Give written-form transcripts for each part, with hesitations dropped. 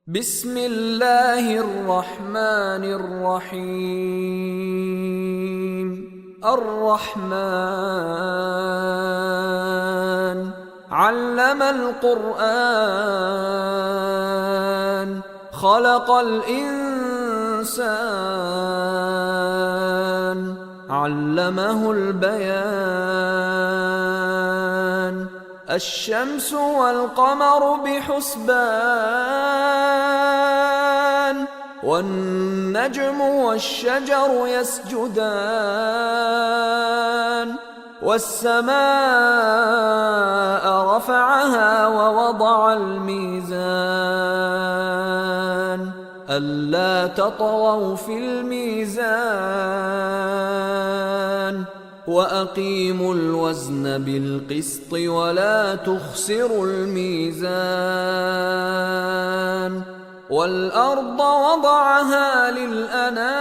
بسم الله الرحمن الرحيم. الرحمن علم القرآن خلق الإنسان علمه البيان. الشمس والقمر بحسبان والنجم والشجر يسجدان والسماء رفعها ووضع الميزان ألا تطغوا في الميزان وأقيموا الوزن بالقسط ولا تخسروا الميزان. والأرض وضعها للأنام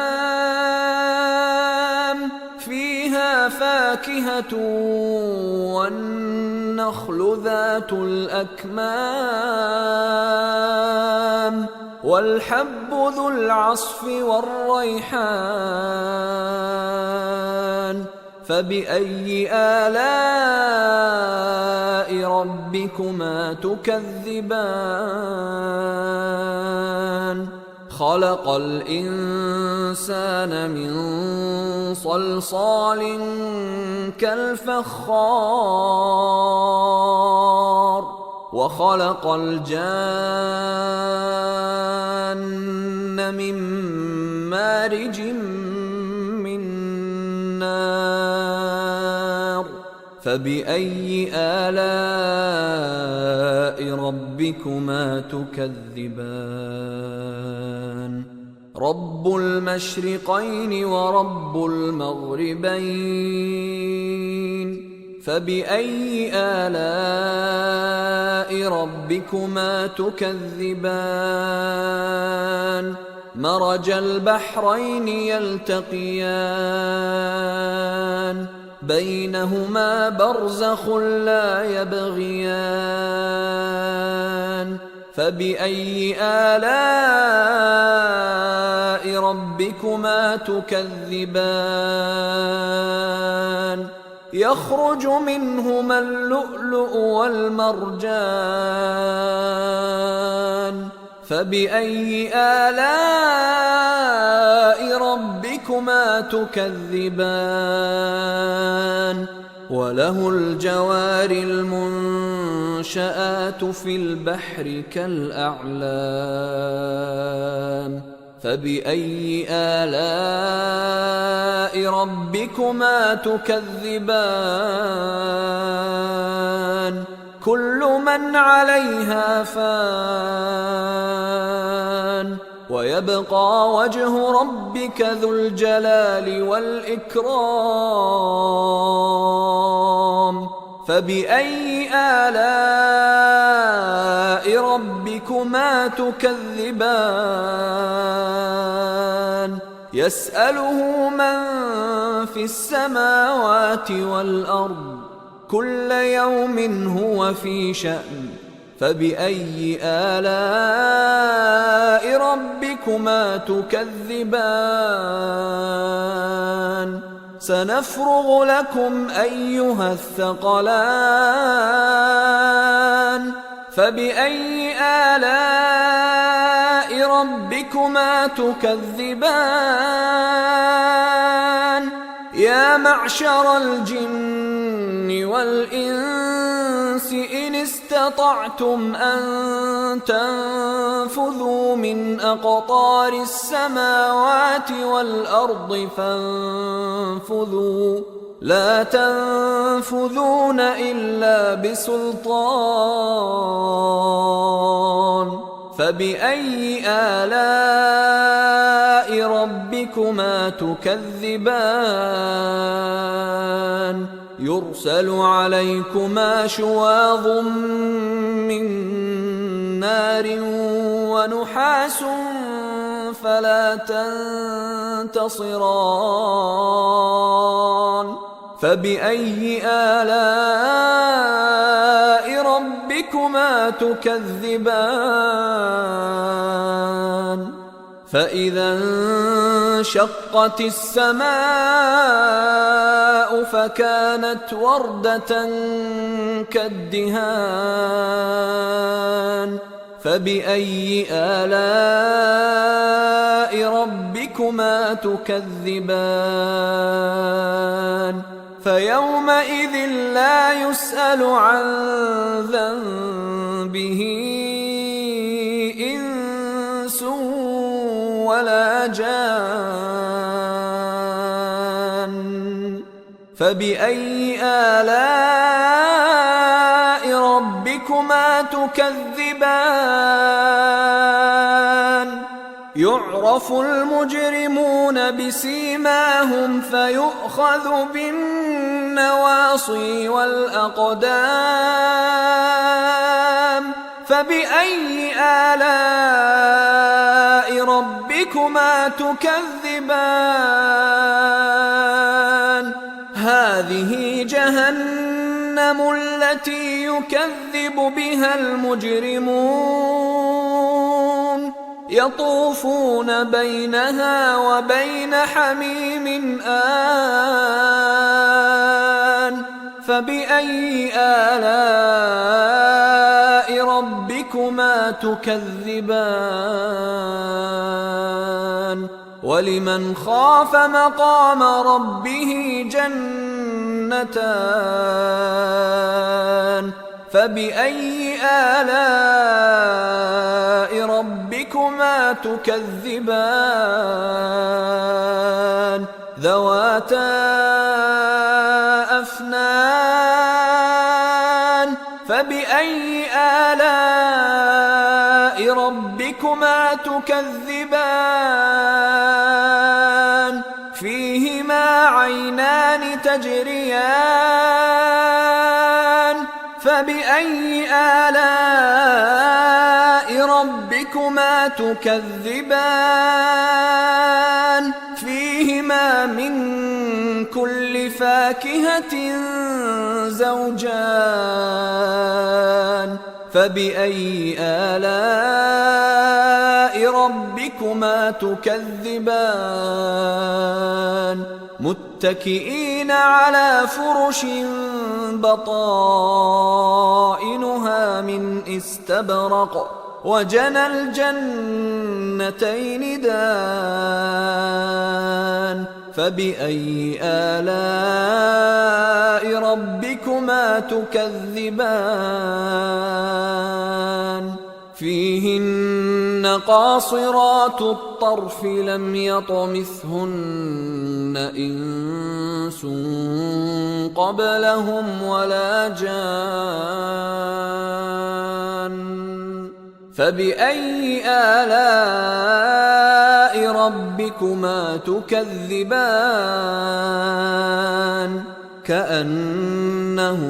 فيها فاكهة والنخل ذات الأكمام والحب ذو العصف والريحان. فبأي آلاء ربكما تكذبان؟ خلق الإنسان من صلصال كالفخار وخلق الجان من مارج من نار. فبأي آلاء ربكما تكذبان؟ رب المشرقين ورب المغربين. فبأي آلاء ربكما تكذبان؟ مرج البحرين يلتقيان بينهما برزخ لا يبغيان. فبأي آلاء ربكما تكذبان؟ يخرج منهما اللؤلؤ والمرجان. فبأي آلاء ربكما تكذبان؟ وله الجوار المنشآت في البحر كالأعلام. فبأي آلاء ربكما تكذبان؟ كل من عليها فان ويبقى وجه ربك ذو الجلال والإكرام. فبأي آلاء ربكما تكذبان؟ يسأله من في السماوات والأرض كل يوم هو في شأن. فبأي آلاء ربكما تكذبان؟ سنفرغ لكم أيها الثقلان. فبأي آلاء ربكما تكذبان؟ يا معشر الجن والإنس إن استطعتم أن تنفذوا من أقطار السماوات والأرض فانفذوا لا تنفذون إلا بسلطان. فبأي آلاء ربكما تكذبان؟ يرسل عليكما شواظ من نار ونحاس فلا تنتصران. فبأي آلاء ربكما تكذبان فإذا انشقت السماء فكانت وردة كالدهان فبأي آلاء ربكما تكذبان فيومئذ لا يسأل عن ذنبه إنس ولا جان فبأي آلاء ربكما تكذبان يعرف المجرمون بسيماهم فيؤخذ بالنواصي والأقدام فبأي آلاء ربكما تكذبان هذه جهنم التي يكذب بها المجرمون يطوفون بينها وبين حميم آن فبأي آلاء ربكما تكذبان ولمن خاف مقام ربه جنتان فبأي آلاء ربكما تكذبان ذواتا أفنان فبأي آلاء ربكما تكذبان فيهما عينان تجريان فبأي آلاء ربكما تكذبان فيهما من كل فاكهة زوجان فبأي آلاء ربكما تكذبان متكئين على فرش بطائنها من استبرق وجنى الجنتين دان فبأي آلاء ربكما تكذبان فيهن قاصرات الطرف لم يطمثهن إنس قبلهم ولا جان فبأي آلاء ربكما تكذبان كأنهن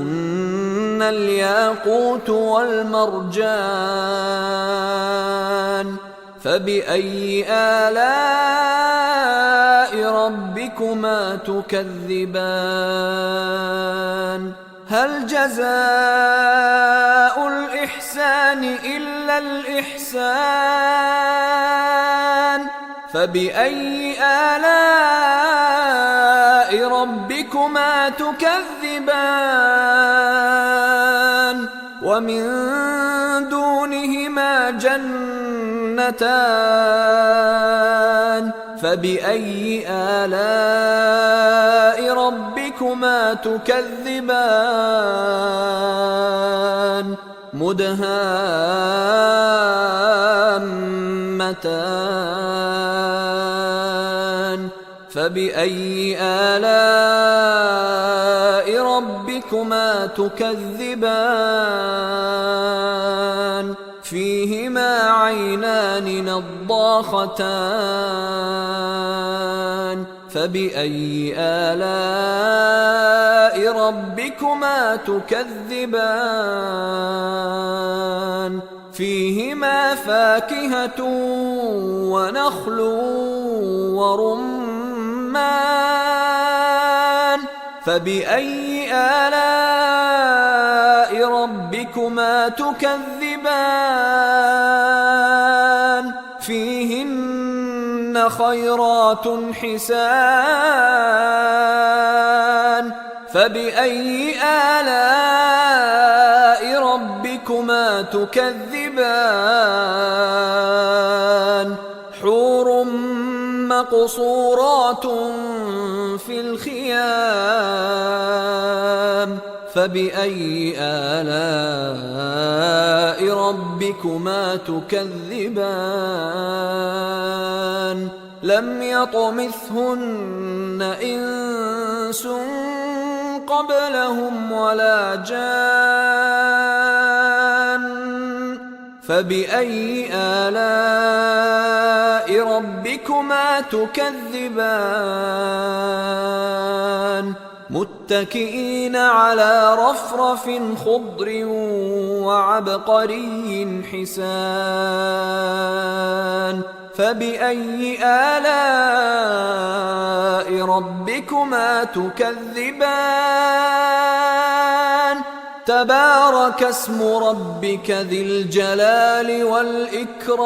الياقوت والمرجان فبأي آلاء ربكما تكذبان هل جزاء الإحسان إلا الإحسان فبأي آلاء ربكما تكذبان ومن دونهما جنتان فبأي آلاء ربكما تكذبان مدهامتان فبأي آلاء ربكما تكذبان فيهما عينان نضاختان فبأي آلاء ربكما تكذبان فيهما فاكهة ونخل ورمان فبأي آلاء ربكما تكذبان فيهن فيهن خيرات حسان فبأي آلاء ربكما تكذبان حور مقصورات في الخيام فبأي آلاء ربكما تكذبان لم يطمثهن إنس قبلهم ولا جان فبأي آلاء ربكما تكذبان متكئين على رفرف خضر وعبقري حسان فبأي آلاء ربكما تكذبان تبارك اسم ربك ذي الجلال والإكرام